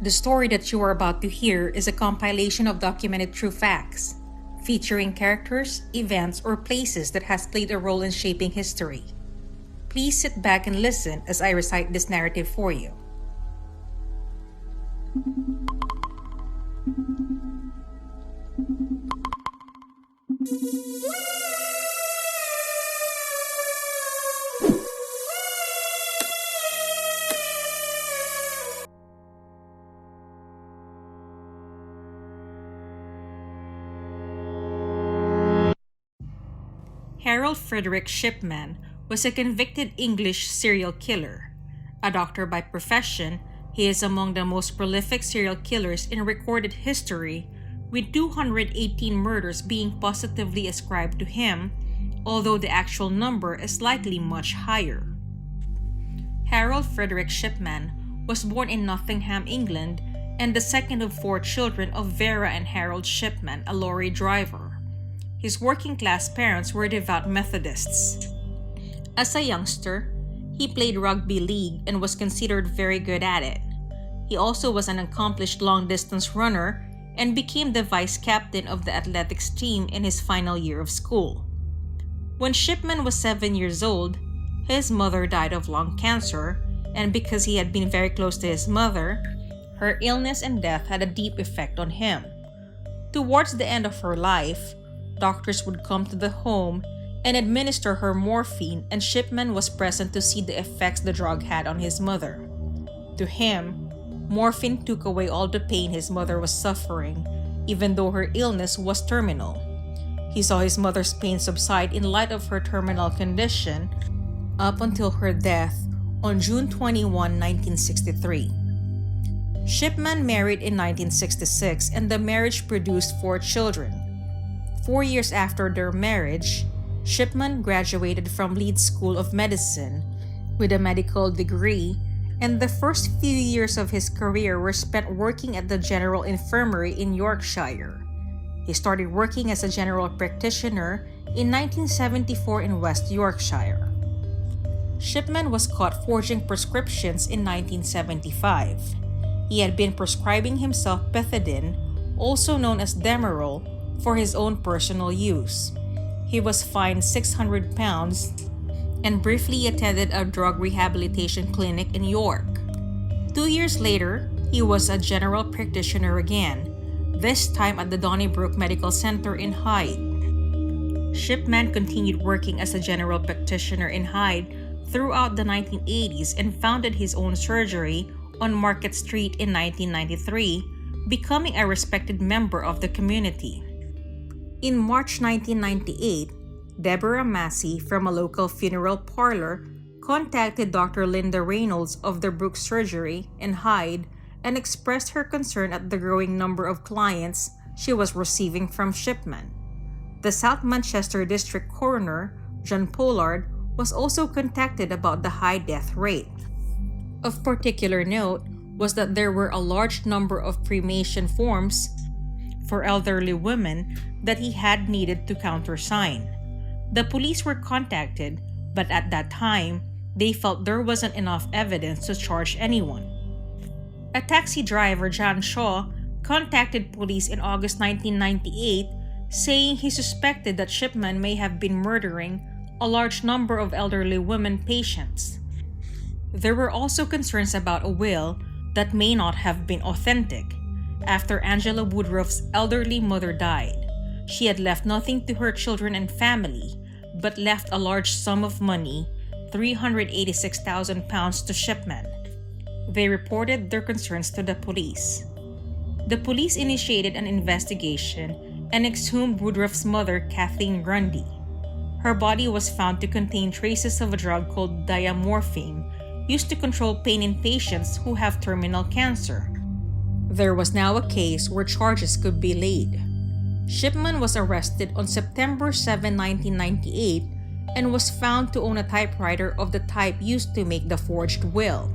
The story that you are about to hear is a compilation of documented true facts, featuring characters, events, or places that has played a role in shaping history. Please sit back and listen as I recite this narrative for you. Harold Fredrick Shipman was a convicted English serial killer. A doctor by profession, he is among the most prolific serial killers in recorded history, with 218 murders being positively ascribed to him, although the actual number is likely much higher. Harold Fredrick Shipman was born in Nottingham, England, and the second of 4 children of Vera and Harold Shipman, a lorry driver. His working-class parents were devout Methodists. As a youngster, he played rugby league and was considered very good at it. He also was an accomplished long-distance runner and became the vice-captain of the athletics team in his final year of school. When Shipman was 7 years old, his mother died of lung cancer, and because he had been very close to his mother, her illness and death had a deep effect on him. Towards the end of her life, doctors would come to the home and administer her morphine, and Shipman was present to see the effects the drug had on his mother. To him, morphine took away all the pain his mother was suffering, even though her illness was terminal. He saw his mother's pain subside in light of her terminal condition up until her death on June 21, 1963. Shipman married in 1966, and the marriage produced 4 children. 4 years after their marriage, Shipman graduated from Leeds School of Medicine with a medical degree, and the first few years of his career were spent working at the General Infirmary in Yorkshire. He started working as a general practitioner in 1974 in West Yorkshire. Shipman was caught forging prescriptions in 1975. He had been prescribing himself pethidine, also known as Demerol, for his own personal use. He was fined £600 and briefly attended a drug rehabilitation clinic in York. 2 years later, he was a general practitioner again, this time at the Donnybrook Medical Center in Hyde. Shipman continued working as a general practitioner in Hyde throughout the 1980s and founded his own surgery on Market Street in 1993, becoming a respected member of the community. In March 1998, Deborah Massey from a local funeral parlor contacted Dr. Linda Reynolds of the Brooks Surgery in Hyde and expressed her concern at the growing number of clients she was receiving from Shipman. The South Manchester District Coroner, John Pollard, was also contacted about the high death rate. Of particular note was that there were a large number of cremation forms for elderly women that he had needed to countersign. The police were contacted, but at that time, they felt there wasn't enough evidence to charge anyone. A taxi driver, John Shaw, contacted police in August 1998, saying he suspected that Shipman may have been murdering a large number of elderly women patients. There were also concerns about a will that may not have been authentic. After Angela Woodruff's elderly mother died, she had left nothing to her children and family, but left a large sum of money, £386,000 to Shipman. They reported their concerns to the police. The police initiated an investigation and exhumed Woodruff's mother, Kathleen Grundy. Her body was found to contain traces of a drug called diamorphine, used to control pain in patients who have terminal cancer. There was now a case where charges could be laid. Shipman was arrested on September 7, 1998, and was found to own a typewriter of the type used to make the forged will.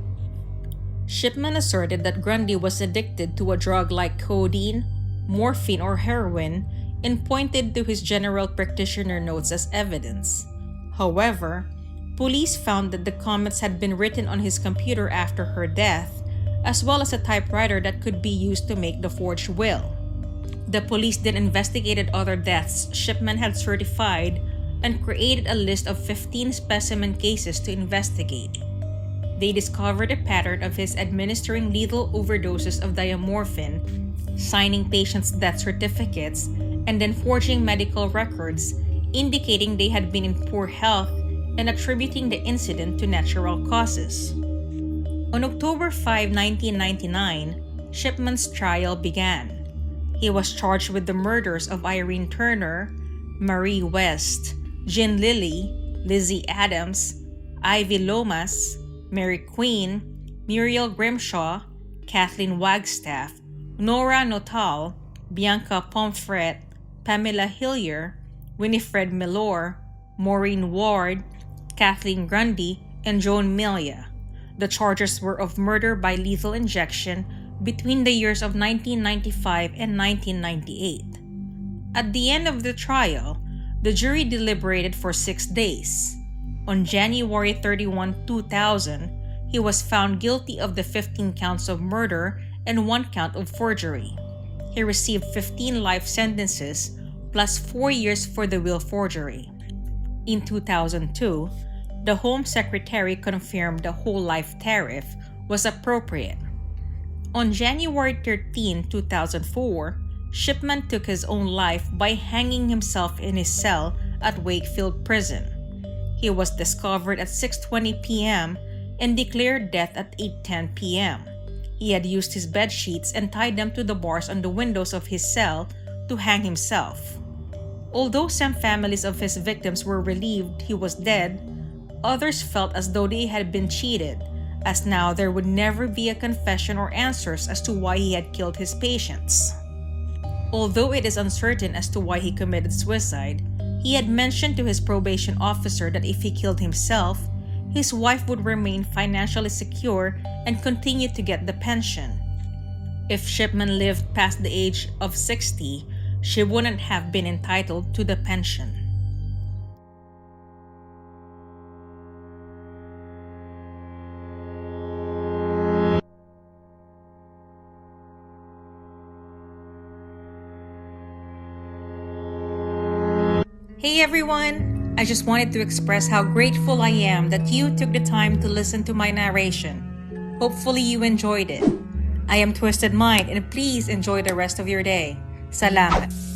Shipman asserted that Grundy was addicted to a drug like codeine, morphine, or heroin, and pointed to his general practitioner notes as evidence. However, police found that the comments had been written on his computer after her death, as well as a typewriter that could be used to make the forged will. The police then investigated other deaths Shipman had certified and created a list of 15 specimen cases to investigate. They discovered a pattern of his administering lethal overdoses of diamorphine, signing patients' death certificates, and then forging medical records indicating they had been in poor health and attributing the incident to natural causes. On October 5, 1999, Shipman's trial began. He was charged with the murders of Irene Turner, Marie West, Jean Lilly, Lizzie Adams, Ivy Lomas, Mary Queen, Muriel Grimshaw, Kathleen Wagstaff, Nora Notal, Bianca Pomfret, Pamela Hillier, Winifred Milor, Maureen Ward, Kathleen Grundy, and Joan Milia. The charges were of murder by lethal injection between the years of 1995 and 1998. At the end of the trial, the jury deliberated for 6 days. On January 31, 2000, he was found guilty of the 15 counts of murder and 1 count of forgery. He received 15 life sentences plus 4 years for the will forgery. In 2002, the Home Secretary confirmed the whole life tariff was appropriate. On January 13, 2004, Shipman took his own life by hanging himself in his cell at Wakefield Prison. He was discovered at 6:20 p.m. and declared death at 8:10 p.m. He had used his bed sheets and tied them to the bars on the windows of his cell to hang himself. Although some families of his victims were relieved he was dead, others felt as though they had been cheated, as now there would never be a confession or answers as to why he had killed his patients. Although it is uncertain as to why he committed suicide, he had mentioned to his probation officer that if he killed himself, his wife would remain financially secure and continue to get the pension. If Shipman lived past the age of 60, she wouldn't have been entitled to the pension. Hey everyone! I just wanted to express how grateful I am that you took the time to listen to my narration. Hopefully you enjoyed it. I am Twysted Mind and please enjoy the rest of your day. Salamat!